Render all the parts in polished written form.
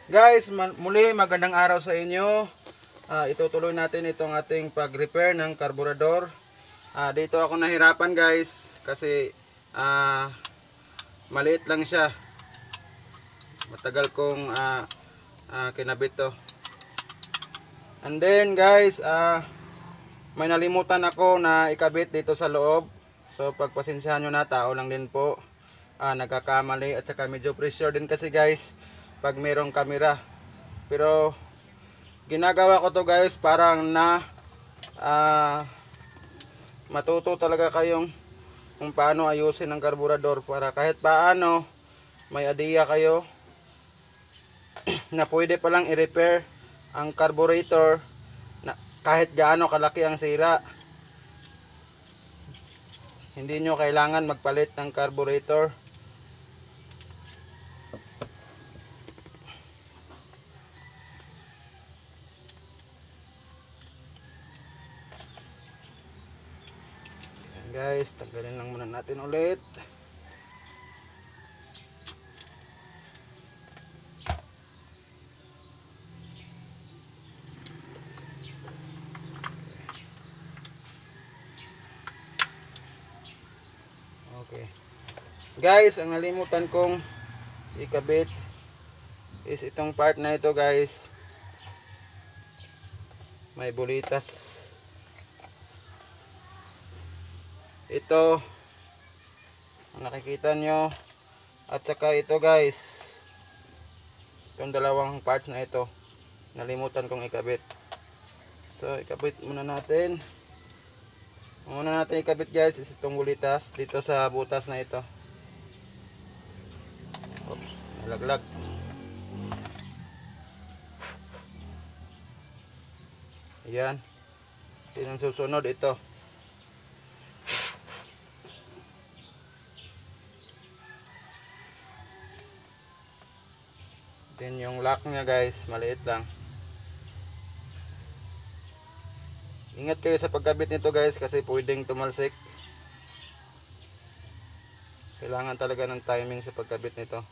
Guys, muli magandang araw sa inyo. Itutuloy natin itong ating pag-repair ng karburador. Dito ako nahirapan guys kasi maliit lang siya. Matagal kong kinabit to. And then guys, may nalimutan ako na ikabit dito sa loob. So pagpasensyahan nyo na, tao lang din po. Nagkakamali at saka medyo pressure din kasi guys pag mayroong camera. Pero ginagawa ko to guys parang na matuto talaga kayong kung paano ayusin ang karburador para kahit paano may idea kayo na pwede palang i-repair ang carburetor na kahit gaano kalaki ang sira. Hindi nyo kailangan magpalit ng carburetor. Guys, tanggalin lang muna natin ulit. Okay. Guys, ang nalimutan kong ikabit is itong part na ito guys. May bulitas. Ito ang nakikita nyo at saka ito guys, itong dalawang parts na ito nalimutan kong ikabit. So ikabit muna natin. Muna natin ikabit guys is itong bulitas dito sa butas na ito. Oops, nalaglag. Ayan. Yung susunod ito. Then yung lock nya guys, maliit lang. Ingat kayo sa pagkabit nito guys kasi pwedeng tumalsik. Kailangan talaga ng timing sa pagkabit nito.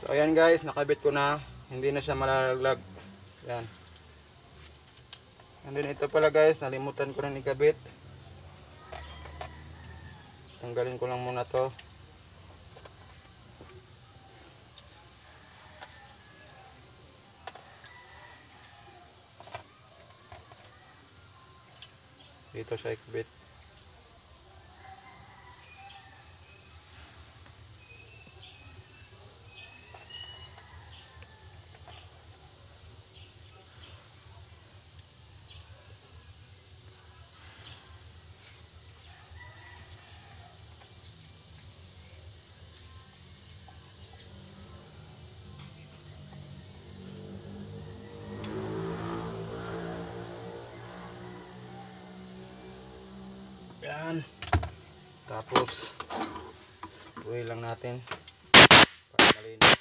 So ayan guys, nakabit ko na, hindi na siya malalaglag. Yan. And then ito pala guys, nalimutan ko na ikabit. Tanggalin ko lang muna to. Dito siya ikabit. Yan. Tapos spray lang natin para malinis.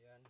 Yan.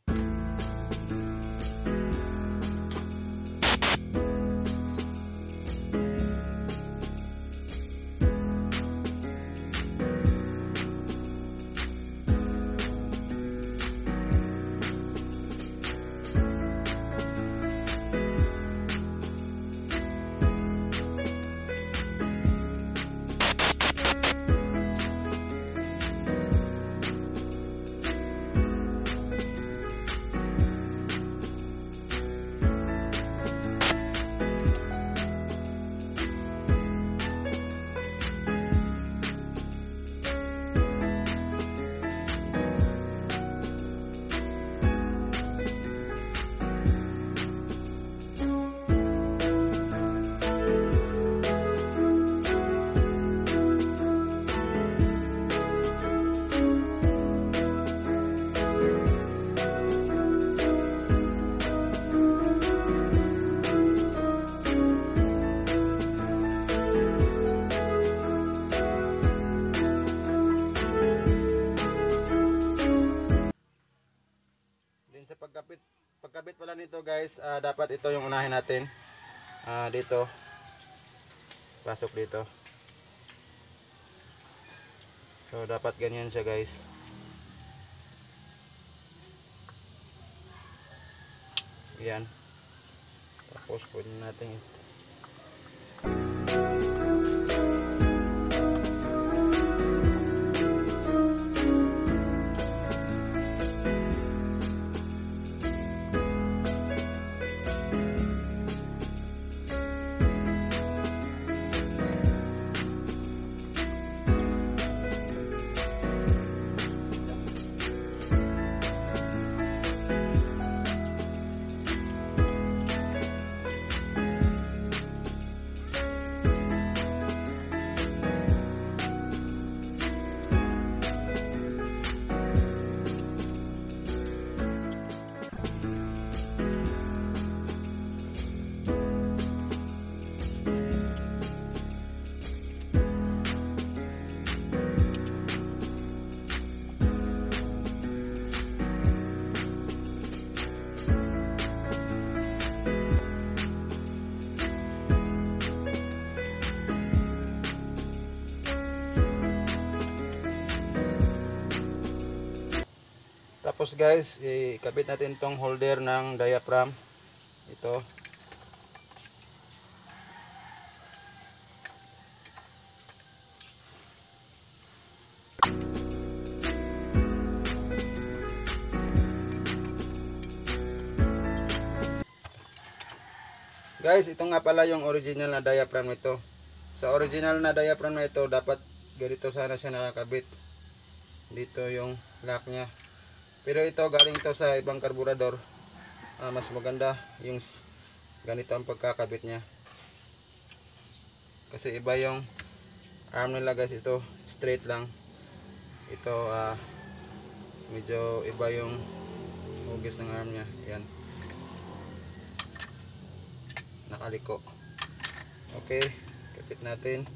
pagkabit pala nito guys, dapat ito yung unahin natin. Dito. Pasok dito. So dapat ganyan siya guys. Yan. Tapos pwede natin Tapos guys, ikabit natin tong holder ng diaphragm. Ito. Guys, ito nga pala yung original na diaphragm nito. Sa original na diaphragm na ito, dapat ganito sana siya nakakabit. Dito yung lock niya. Pero ito, galing ito sa ibang karburador. Mas maganda yung ganito ang pagkakabit niya. Kasi iba yung arm nila guys. Ito, straight lang. Ito, medyo iba yung hugis ng arm niya. Yan. Nakaliko. Okay, kapit natin.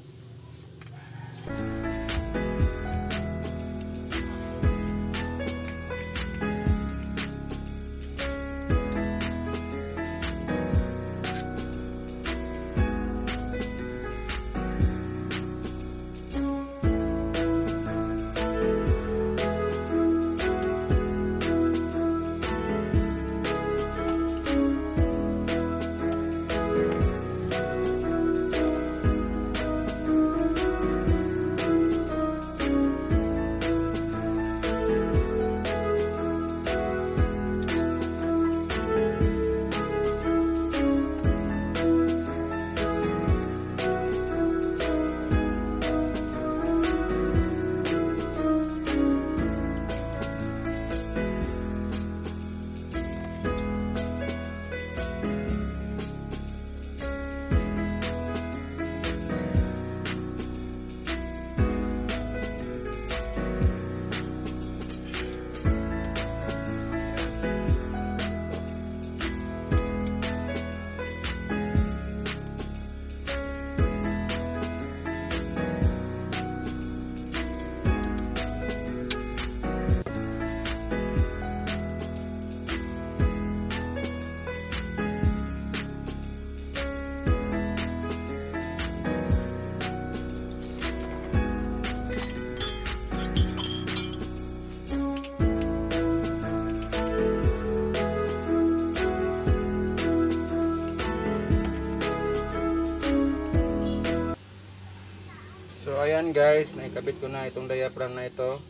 So ayan guys, naikabit ko na itong diaphragm na ito.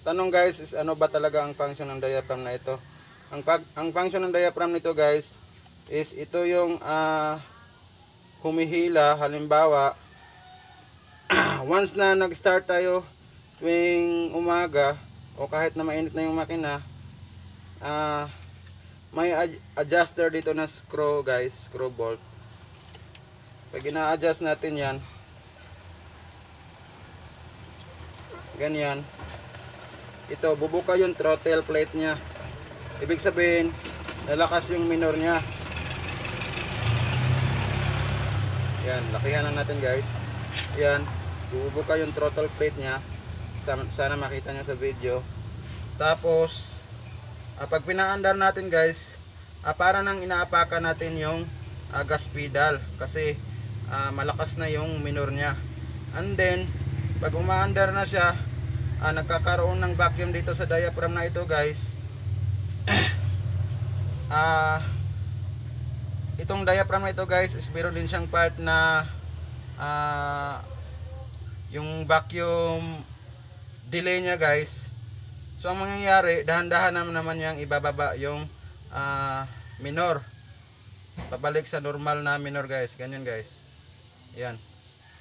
Tanong guys is ano ba talaga ang function ng diaphragm na ito? Ang function ng diaphragm nito guys is ito yung humihila. Halimbawa once na nag-start tayo tuwing umaga o kahit na mainit na yung makina, may adjuster dito na screw guys, screw bolt. Pag ina-adjust natin yan, ganyan, ito bubuka yung throttle plate nya. Ibig sabihin lalakas yung minor nya. Yan, lakihan na natin guys. Yan, bubuka yung throttle plate nya. Sana makita nyo sa video. Tapos pag pinaandar natin guys, para nang inaapakan natin yung gas pedal kasi malakas na yung minor niya. And then pag umaandar na siya, nagkakaroon ng vacuum dito sa diaphragm na ito guys. Itong diaphragm na ito guys is meron din siyang part na yung vacuum delay niya guys. So ang mangyayari, dahan-dahan naman niyang ibababa yung minor, pabalik sa normal na minor guys. Ganyan guys, yan,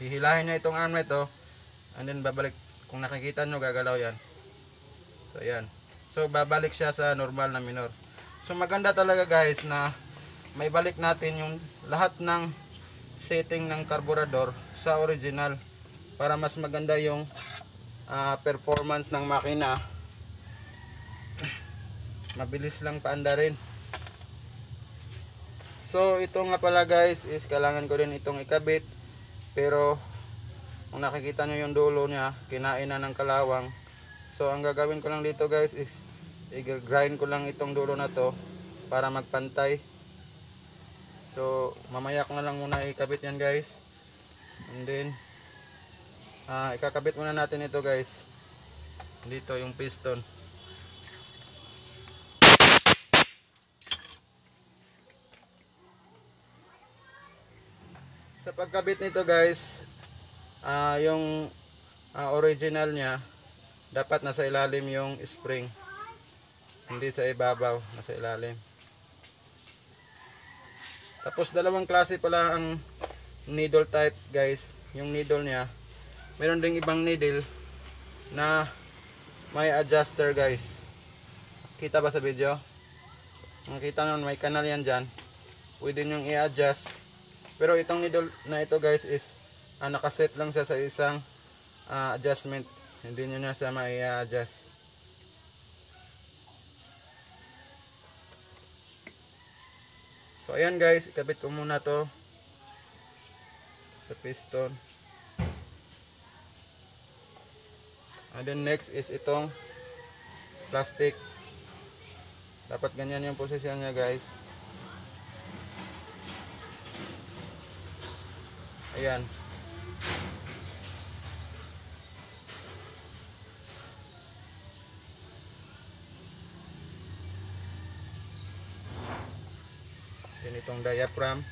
hihilahin niya itong arm na ito and then babalik. Kung nakikita nyo, gagalaw yan. So yan, so babalik siya sa normal na minor. So maganda talaga guys na may balik natin yung lahat ng setting ng carburetor sa original para mas maganda yung performance ng makina. Mabilis lang paandarin. So ito nga pala guys is kailangan ko rin itong ikabit, pero kung nakikita nyo yung dulo nya, kinain na ng kalawang. So ang gagawin ko lang dito guys is i-grind ko lang itong dulo na to para magpantay. So mamaya ko na lang muna ikabit yan guys, and then ikakabit muna natin ito guys, dito yung piston. Sa pagkabit nito guys, yung original nya dapat nasa ilalim yung spring, hindi sa ibabaw, nasa ilalim. Tapos dalawang klase pala ang needle type guys. Yung needle nya, meron ding ibang needle na may adjuster guys. Kita ba sa video? Nakita nyo may kanal yan dyan, pwede nyo i-adjust. Pero itong needle na ito guys is nakaset lang siya sa isang adjustment, hindi nyo na siya mai-adjust. So ayan guys, ikabit ko muna to sa piston. And then next is itong plastic. Dapat ganyan yung posisyon niya guys. Ayan. Yan itong diaphragm.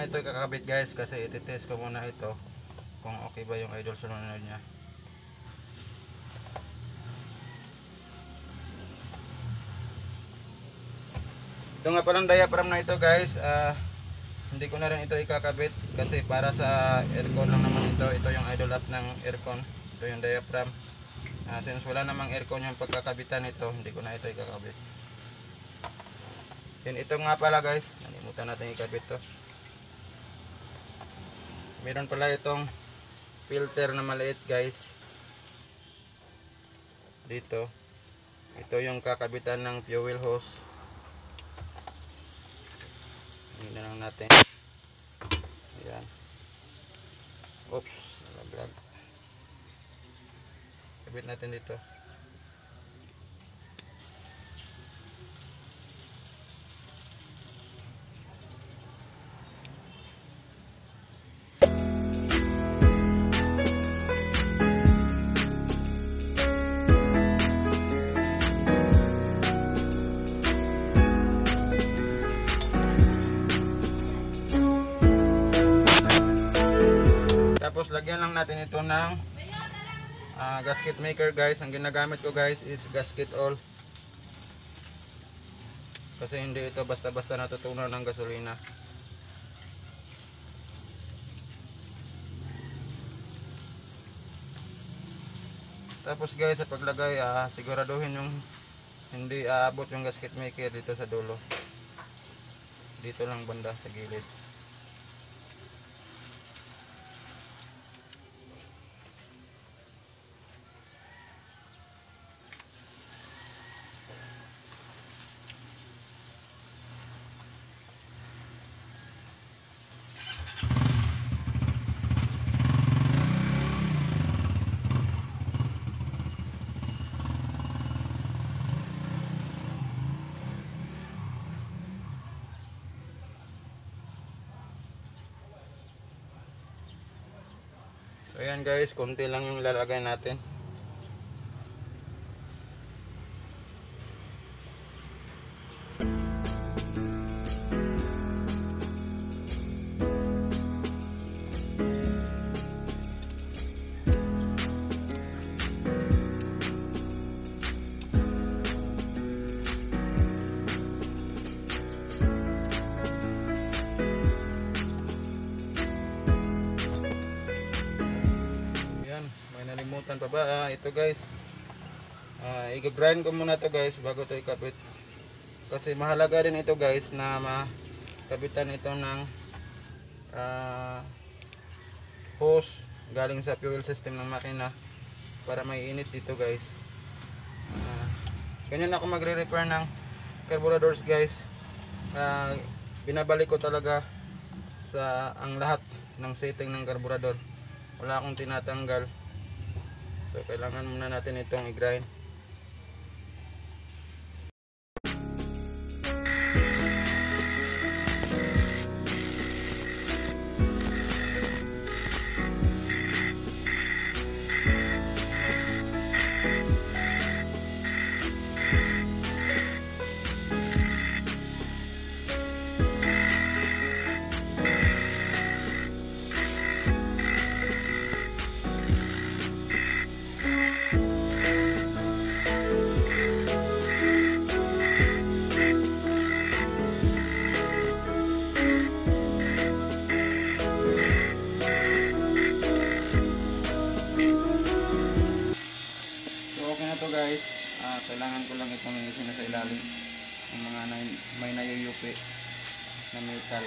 muna ito ikakabit guys, kasi ititest ko muna ito kung okay ba yung idol sunod niya. Ito nga palang diaphragm na ito guys, hindi ko na rin ito ikakabit kasi para sa aircon lang naman ito. Ito yung idle up ng aircon, ito yung diaphragm. Since wala namang aircon yung pagkakabitan nito, hindi ko na ito ikakabit. Then ito nga pala guys, nalimutan natin ikabit to. Meron pala itong filter na maliit guys dito. Ito yung kakabitan ng fuel hose. Hindi na lang natin. Ayan. Oops, nalaglag. Kabit natin dito. Tapos lagyan lang natin ito ng gasket maker guys. Ang ginagamit ko guys is gasket oil, kasi hindi ito basta-basta natutunaw ng gasolina. Tapos guys, sa paglagay siguraduhin yung hindi aabot yung gasket maker dito sa dulo. Dito lang banda sa gilid. So ayan guys, konti lang yung lalagay natin. Nalimutan pa ba? Ito guys, i-grind ko muna to guys bago to ikabit, kasi mahalaga rin ito guys na makabitan ito ng hose galing sa fuel system ng makina para may init dito guys. Ganyan ako magre-repair ng carburetors guys. Binabalik ko talaga sa ang lahat ng setting ng carburetor, wala akong tinatanggal. So kailangan muna natin itong i-grind. Guys, kailangan ko lang itong inisin na sa ilalim ng mga may nayuyupi na metal.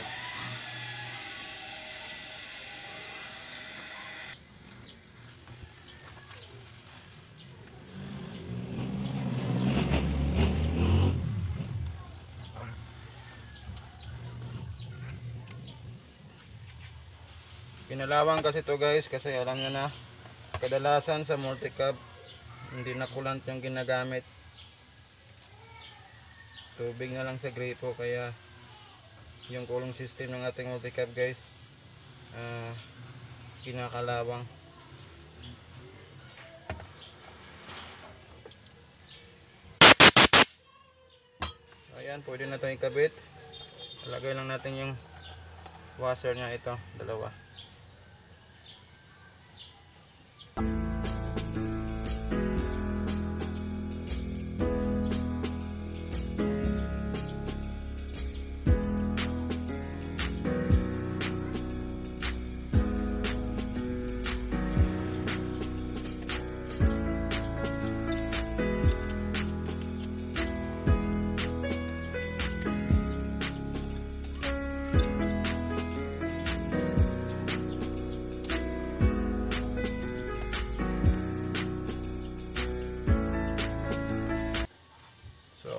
Pinalawang kasi to guys, kasi alam nyo na kadalasan sa multicab hindi na kulant yung ginagamit, tubig na lang sa gripo, kaya yung cooling system ng ating multicab guys kinakalawang. Ayan, pwede na ito ikabit. Lagay lang natin yung washer niya ito, dalawa.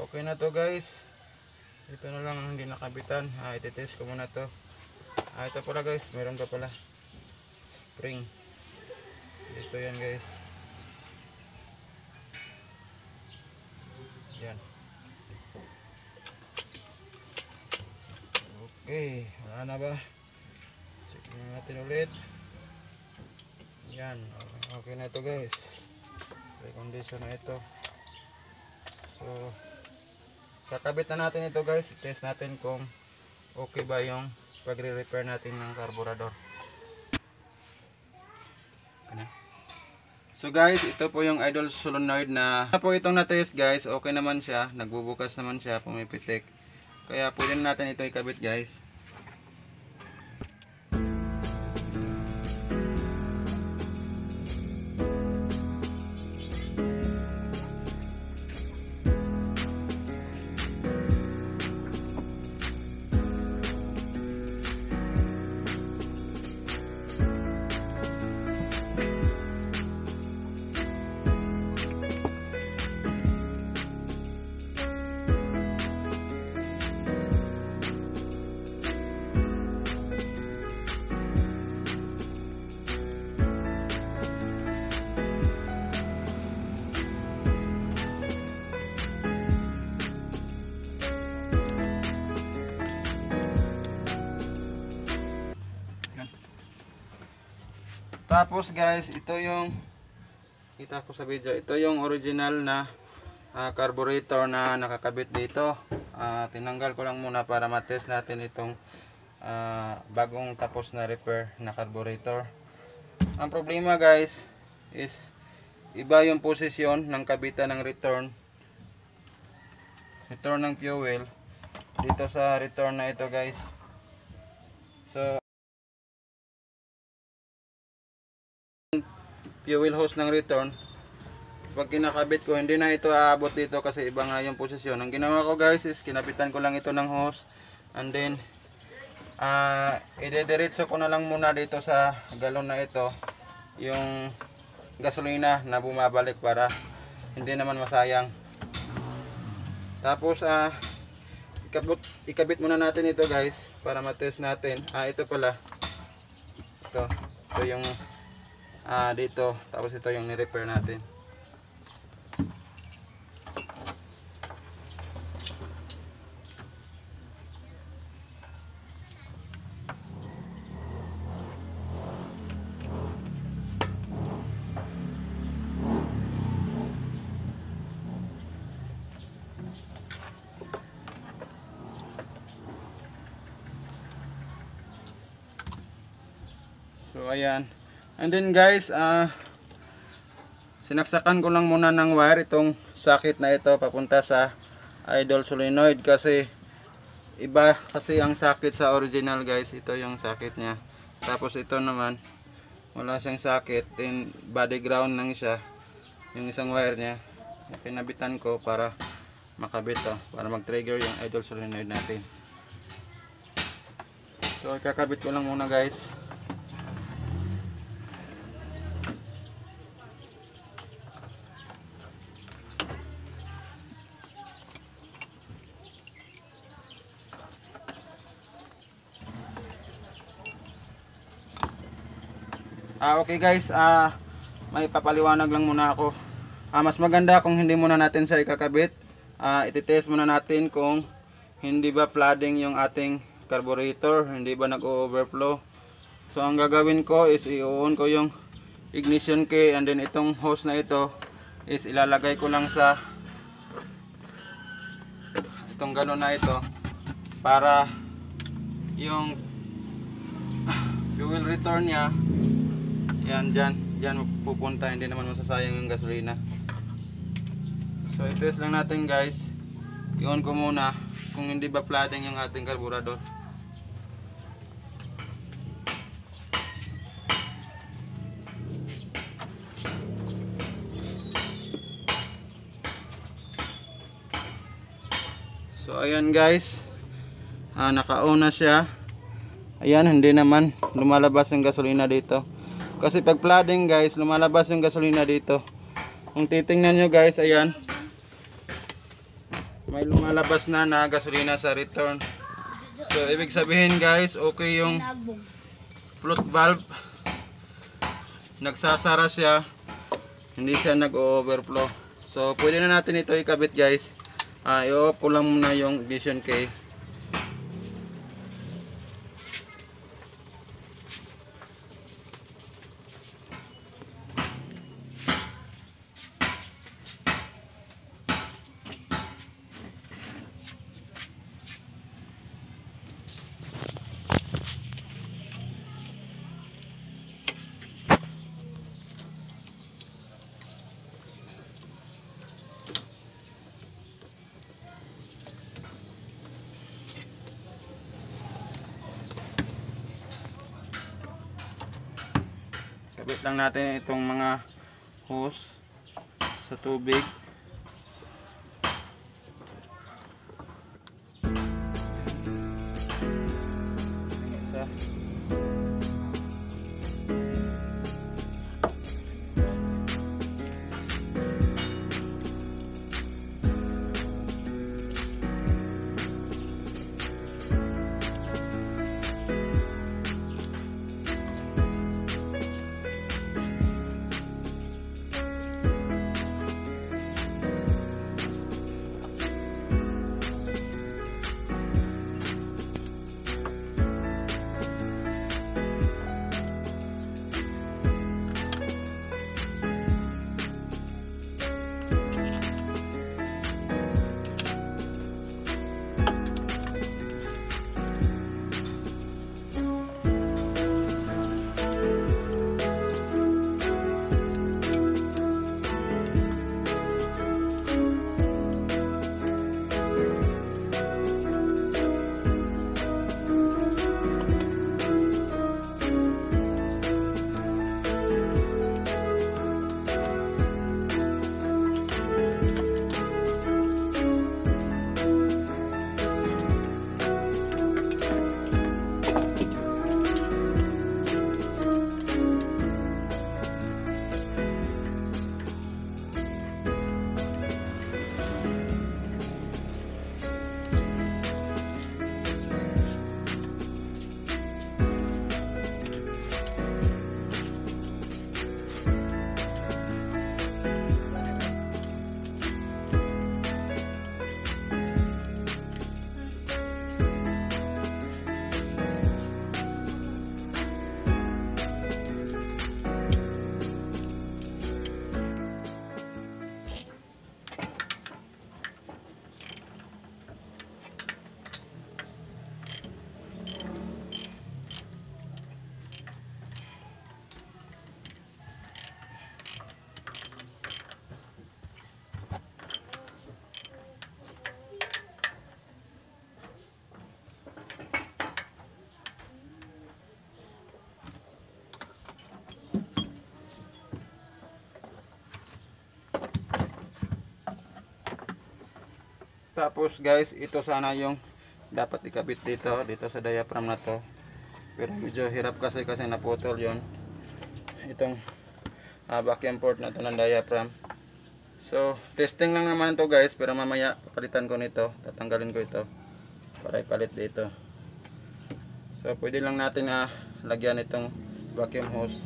Okay na to guys. Ito na lang ang hindi nakabitan. Ititest ko muna to. Ito pala guys, meron ka pala spring. Ito yan guys. Yan. Okay, wala na ba? Check natin ulit. Yan. Okay na to guys. Recondition na ito. So kakabit na natin ito guys. Test natin kung okay ba yung pagre-repair natin ng carburetor. So guys, ito po yung idle solenoid na po itong na-test guys. Okay naman siya. Nagbubukas naman siya. Pumipitik. Kaya pwede natin ito ikabit guys. Tapos guys, ito yung kita ko sa video. Ito yung original na carburetor na nakakabit dito. Tinanggal ko lang muna para matest natin itong bagong tapos na repair na carburetor. Ang problema guys is iba yung posisyon ng kabitan ng return ng fuel dito sa return na ito guys. So fuel hose ng return, pag kinakabit ko hindi na ito aabot dito kasi iba nga yung posisyon. Ang ginawa ko guys is kinabitan ko lang ito ng hose and then idediretso ko na lang muna dito sa galon na ito yung gasolina na bumabalik para hindi naman masayang. Tapos ikabit muna natin ito guys para matest natin. Ito pala, ito yung dito, tapos ito yung ni-repair natin. So ayan. And then guys, sinaksakan ko lang muna ng wire itong socket na ito papunta sa idle solenoid kasi iba kasi ang socket sa original guys. Ito yung socket niya. Tapos ito naman wala siyang socket, then body ground lang siya. Yung isang wire niya pinabitan ko para makabit to, para mag-trigger yung idle solenoid natin. So kakabit ko lang muna guys. Okay guys, may papaliwanag lang muna ako. Mas maganda kung hindi muna natin sa ikakabit. Ititest muna natin kung hindi ba flooding yung ating carburetor, hindi ba nag-overflow. So ang gagawin ko is i-on ko yung ignition key and then itong hose na ito is ilalagay ko lang sa itong galon na ito para yung fuel return niya, yan dyan pupunta, hindi naman masasayang yung gasolina. So i-test lang natin guys. I-on ko muna kung hindi ba flooding yung ating carburetor. So ayan guys, naka-on na siya. Ayan, hindi naman lumalabas yung gasolina dito. Kasi pag flooding guys, lumalabas yung gasolina dito. Kung titingnan nyo guys, ayan, may lumalabas na gasolina sa return. So ibig sabihin guys, okay yung float valve. Nagsasara siya, hindi siya nag-overflow. So pwede na natin ito ikabit guys. I-off ko lang muna yung ignition key. Kabit lang natin itong mga hose sa tubig. Isa. Tapos guys, ito sana yung dapat ikabit dito sa diaphragm na to. Pero medyo hirap kasi naputol yon itong vacuum port na to ng diaphragm. So testing lang naman to guys, pero mamaya papalitan ko nito, tatanggalin ko ito para ipalit dito. So pwede lang natin lagyan itong vacuum hose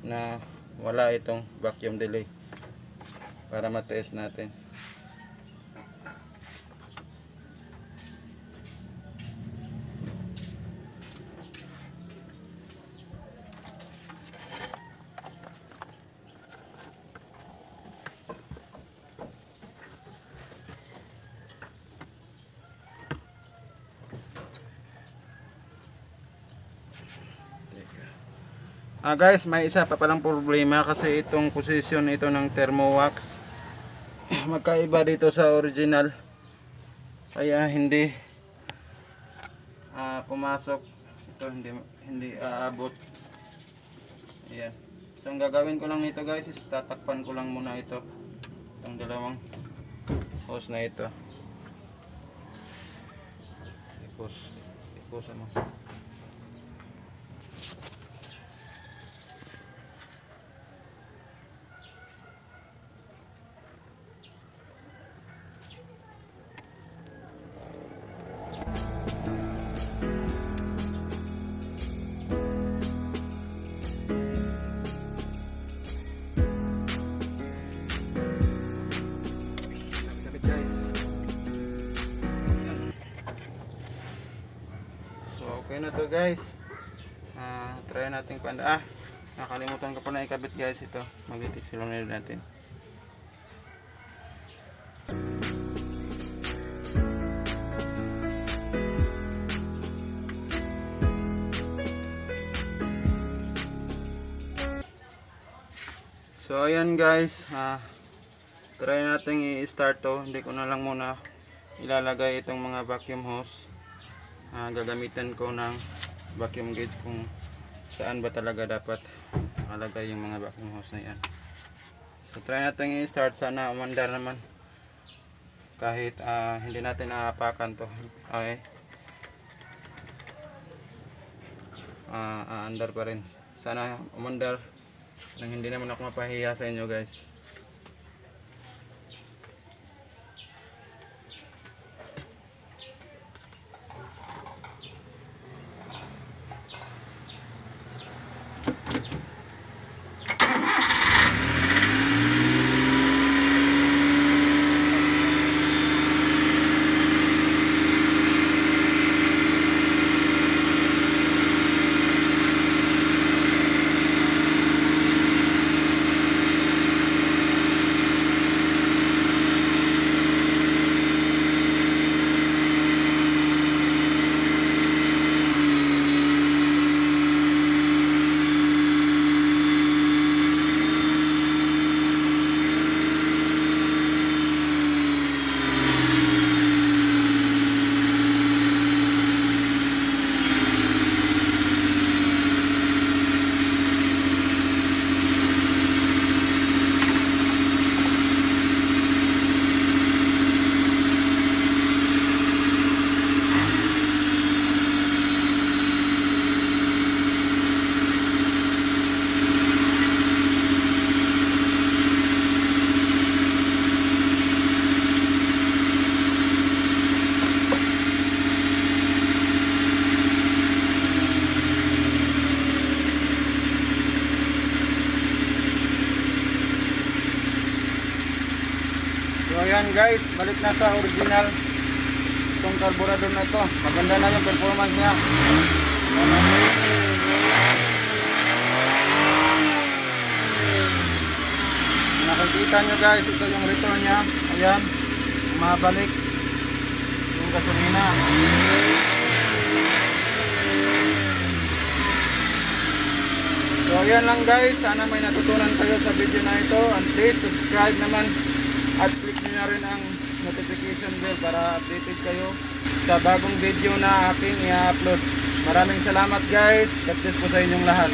na wala itong vacuum delay para matest natin. Teka. Guys, may isa pa palang problema kasi itong position ito ng Thermowax magkaiba dito sa original. Kaya hindi pumasok. Ito hindi aabot. Ayan. So ang gagawin ko lang nito guys is tatakpan ko lang muna ito. Itong dalawang hose na ito. Ipos mo. Okay na to guys. Try natin panda. Nakalimutan ko pa na ikabit guys ito. Mag-itis lang natin. So ayan guys. Try natin i-start to. Hindi ko na lang muna ilalagay itong mga vacuum hose. Gagamitan ko ng vacuum gauge kung saan ba talaga dapat nakalagay yung mga vacuum hose na yan. So try natin i-start, sana umandar naman kahit hindi natin naapakan to. Okay, andar pa rin, sana umandar nang hindi naman ako mapahiya sa inyo guys. So ayan guys, balik na sa original itong carburetor na ito. Maganda na yung performance niya. Nakikita nyo guys, ito yung return niya. Ayan, mabalik yung gasolina. So ayan lang guys, sana may natutunan kayo sa video na ito. And please subscribe naman at click nyo na rin ang notification bell para updated kayo sa bagong video na aking i-upload. Maraming salamat guys. God bless po sa inyong lahat.